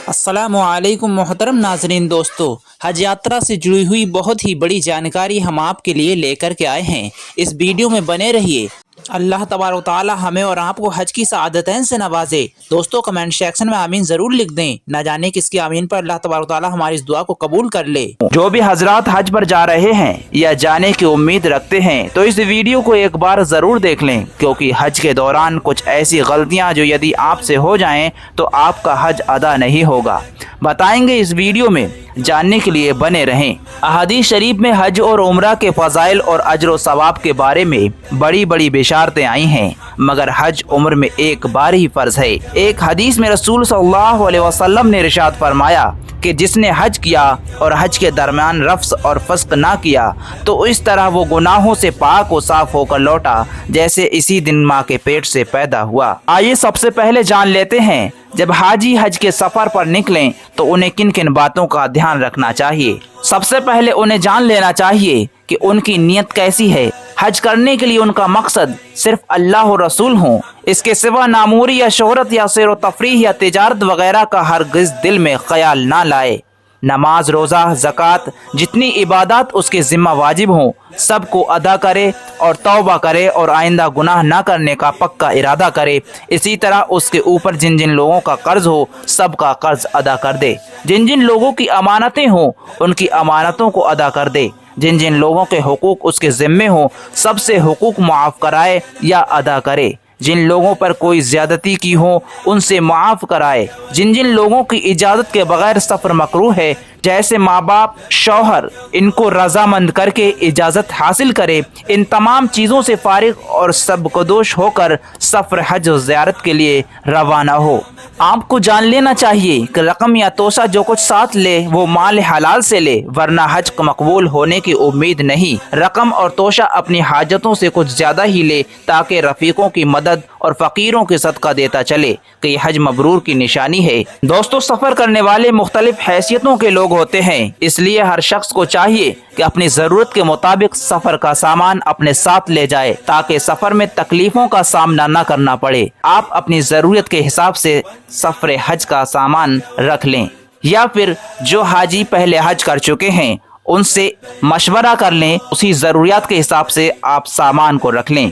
अस्सलामुअलैकुम मोहतरम नाजरीन दोस्तों, हज यात्रा से जुड़ी हुई बहुत ही बड़ी जानकारी हम आपके लिए लेकर के आए हैं। इस वीडियो में बने रहिए। अल्लाह तबारक तआला हमें और आपको हज की सआदतैन से नवाजे। दोस्तों कमेंट सेक्शन में आमीन जरूर लिख दें। न जाने किसकी आमीन पर अल्लाह तबारक तआला हमारी इस दुआ को कबूल कर ले। जो भी हजरात हज पर जा रहे हैं या जाने की उम्मीद रखते हैं तो इस वीडियो को एक बार जरूर देख लें, क्योंकि हज के दौरान कुछ ऐसी गलतियां जो यदि आपसे हो जाएं तो आपका हज अदा नहीं होगा। बताएंगे इस वीडियो में, जानने के लिए बने रहें। अहादीस शरीफ में हज और उम्रा के फजाइल और अजर व सवाब के बारे में बड़ी बड़ी बिशारतें आई हैं, मगर हज उम्र में एक बार ही फर्ज है। एक हदीस में रसूल सल्लल्लाहु अलैहि वसल्लम ने इरशाद फरमाया कि जिसने हज किया और हज के दरमियान रफ्स और फस्क ना किया तो इस तरह वो गुनाहों से पाक व साफ होकर लौटा जैसे इसी दिन माँ के पेट से पैदा हुआ। आइए सबसे पहले जान लेते हैं, जब हाजी हज के सफर पर निकलें तो उन्हें किन किन बातों का ध्यान रखना चाहिए। सबसे पहले उन्हें जान लेना चाहिए कि उनकी नीयत कैसी है। हज करने के लिए उनका मकसद सिर्फ अल्लाह और रसूल हों, इसके सिवा नामूरी या शोहरत या सैर व तफरीह या तिजारत वगैरह का हरगिज़ दिल में ख्याल ना लाए। नमाज, रोज़ा, ज़कात, जितनी इबादत उसके ज़िम्मा वाजिब हों सबको अदा करे और तौबा करे और आइंदा गुनाह ना करने का पक्का इरादा करे। इसी तरह उसके ऊपर जिन जिन लोगों का कर्ज हो सबका कर्ज अदा कर दे। जिन जिन लोगों की अमानतें हों उनकी अमानतों को अदा कर दे। जिन जिन लोगों के हुकूक उसके ज़िम्मे हों सबसे हुकूक मुआफ़ कराए या अदा करे। जिन लोगों पर कोई ज़्यादती की हो उनसे माफ़ कराए। जिन जिन लोगों की इजाज़त के बगैर सफ़र मकरूह है, जैसे माँ बाप, शौहर, इनको रजामंद करके इजाज़त हासिल करे। इन तमाम चीज़ों से फारिग और सबकदोश होकर सफ़र हज व ज़ियारत के लिए रवाना हो। आपको जान लेना चाहिए कि रकम या तोशा जो कुछ साथ ले वो माल हलाल से ले, वरना हज मकबूल होने की उम्मीद नहीं। रकम और तोशा अपनी हाजतों से कुछ ज़्यादा ही ले ताकि रफ़ीकों की मदद और फ़कीरों के सदका देता चले कि हज मबरूर की निशानी है। दोस्तों, सफ़र करने वाले मुख्तलिफ हैसियतों के लोग होते हैं, इसलिए हर शख्स को चाहिए कि अपनी ज़रूरत के मुताबिक सफ़र का सामान अपने साथ ले जाए ताकि सफ़र में तकलीफ़ों का सामना न करना पड़े। आप अपनी ज़रूरत के हिसाब से सफ़र हज का सामान रख लें, या फिर जो हाजी पहले हज कर चुके हैं उनसे मशवरा कर लें, उसी ज़रूरियात के हिसाब से आप सामान को रख लें।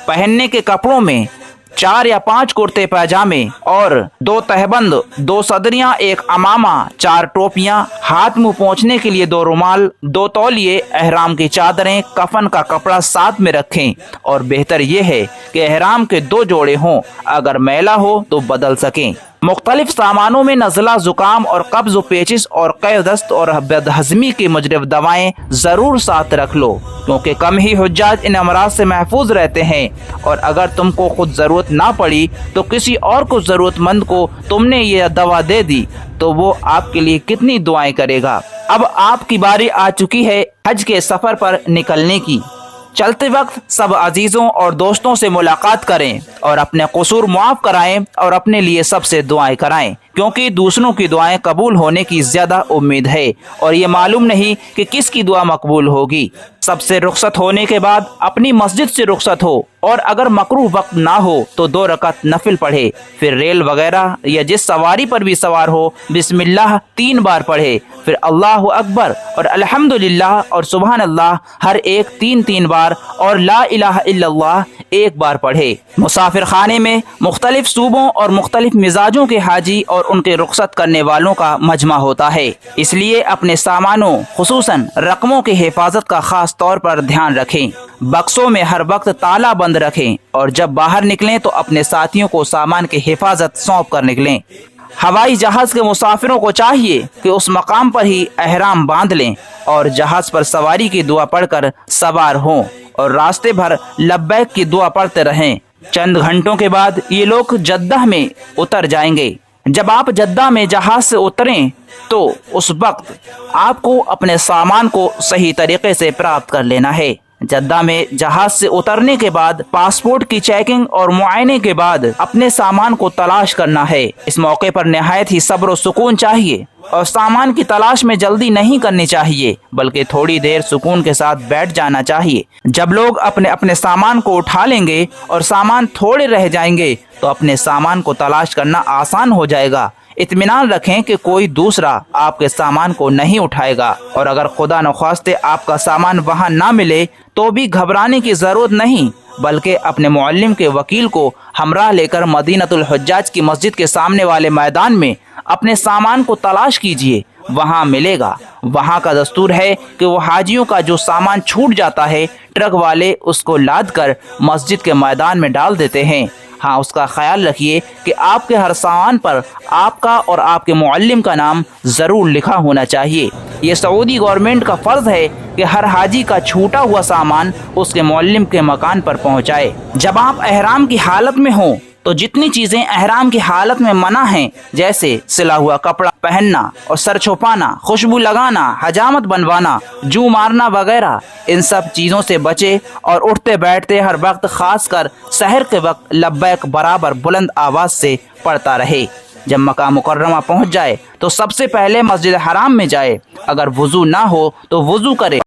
पहनने के कपड़ों में 4 या 5 कुर्ते पैजामे और 2 तहबंद, 2 सदरियां, 1 अमामा, 4 टोपियां, हाथ मुंह पोंछने के लिए 2 रुमाल, 2 तौलिए, एहराम की चादरें, कफन का कपड़ा साथ में रखें। और बेहतर यह है कि एहराम के 2 जोड़े हों, अगर मैला हो तो बदल सकें। मुख्तलिफ सामानों में नज़ला, ज़ुकाम और कब्ज़, पेचिस और कै दस्त और बदहज़मी की मुजरिब दवाएं ज़रूर साथ रख लो, क्योंकि कम ही हुज्जाज इन अमराज से महफूज रहते हैं। और अगर तुमको खुद ज़रूरत ना पड़ी तो किसी और को ज़रूरतमंद को तुमने ये दवा दे दी तो वो आपके लिए कितनी दुआएं करेगा। अब आपकी बारी आ चुकी है हज के सफ़र पर निकलने की। चलते वक्त सब अजीज़ों और दोस्तों से मुलाकात करें और अपने कसूर मुआफ़ कराएं और अपने लिए सबसे दुआएं कराएं, क्योंकि दूसरों की दुआएं कबूल होने की ज़्यादा उम्मीद है और ये मालूम नहीं कि किसकी दुआ मकबूल होगी। सबसे रुखसत होने के बाद अपनी मस्जिद से रुखसत हो और अगर मकरूह वक्त ना हो तो 2 रकात नफिल पढ़े। फिर रेल वगैरह या जिस सवारी पर भी सवार हो बिस्मिल्लाह 3 बार पढ़े। फिर अल्लाह अकबर और अल्हम्दुलिल्लाह और सुबहान अल्लाह हर एक 3-3 बार और ला इलाहा इल्लल्लाह 1 बार पढ़े। मुसाफिर खाने में मुख्तलिफ सूबों और मुख्तलिफ मिजाजों के हाजी और उनके रुखसत करने वालों का मजमा होता है, इसलिए अपने सामानों खुसूसन रकमों की हिफाजत का खास तौर पर ध्यान रखें। बक्सों में हर वक्त ताला बंद रखें और जब बाहर निकलें तो अपने साथियों को सामान की हिफाजत सौंप कर निकलें। हवाई जहाज़ के मुसाफिरों को चाहिए कि उस मकाम पर ही एहराम बांध लें और जहाज़ पर सवारी की दुआ पढ़कर सवार हों और रास्ते भर लब्बैक की दुआ पढ़ते रहें। चंद घंटों के बाद ये लोग जद्दा में उतर जाएंगे। जब आप जद्दा में जहाज़ से उतरें तो उस वक्त आपको अपने सामान को सही तरीके से प्राप्त कर लेना है। जद्दा में जहाज से उतरने के बाद पासपोर्ट की चेकिंग और मुआयने के बाद अपने सामान को तलाश करना है। इस मौके पर निहायत ही सब्र और सुकून चाहिए और सामान की तलाश में जल्दी नहीं करनी चाहिए, बल्कि थोड़ी देर सुकून के साथ बैठ जाना चाहिए। जब लोग अपने अपने सामान को उठा लेंगे और सामान थोड़े रह जाएंगे तो अपने सामान को तलाश करना आसान हो जाएगा। इत्मीनान रखें कि कोई दूसरा आपके सामान को नहीं उठाएगा, और अगर खुदा नख्वास्ते आपका सामान वहाँ ना मिले तो भी घबराने की ज़रूरत नहीं, बल्कि अपने मुअल्लिम के वकील को हमराह लेकर मदीनतुल हुज्जाज की मस्जिद के सामने वाले मैदान में अपने सामान को तलाश कीजिए, वहाँ मिलेगा। वहाँ का दस्तूर है कि वो हाजियों का जो सामान छूट जाता है ट्रक वाले उसको लाद कर मस्जिद के मैदान में डाल देते हैं। हाँ, उसका ख्याल रखिए कि आपके हर सामान पर आपका और आपके मुअल्लिम का नाम ज़रूर लिखा होना चाहिए। ये सऊदी गवर्नमेंट का फ़र्ज़ है कि हर हाजी का छूटा हुआ सामान उसके मुअल्लिम के मकान पर पहुँचाए। जब आप एहराम की हालत में हों तो जितनी चीज़ें एहराम की हालत में मना हैं, जैसे सिला हुआ कपड़ा पहनना और सर छुपाना, खुशबू लगाना, हजामत बनवाना, जू मारना वगैरह, इन सब चीज़ों से बचे और उठते बैठते हर वक्त खास कर सहर के वक्त लब्बैक बराबर बुलंद आवाज़ से पढ़ता रहे। जब मक्का मुकर्रमा पहुँच जाए तो सबसे पहले मस्जिद हराम में जाए, अगर वज़ू ना हो तो वज़ू करे।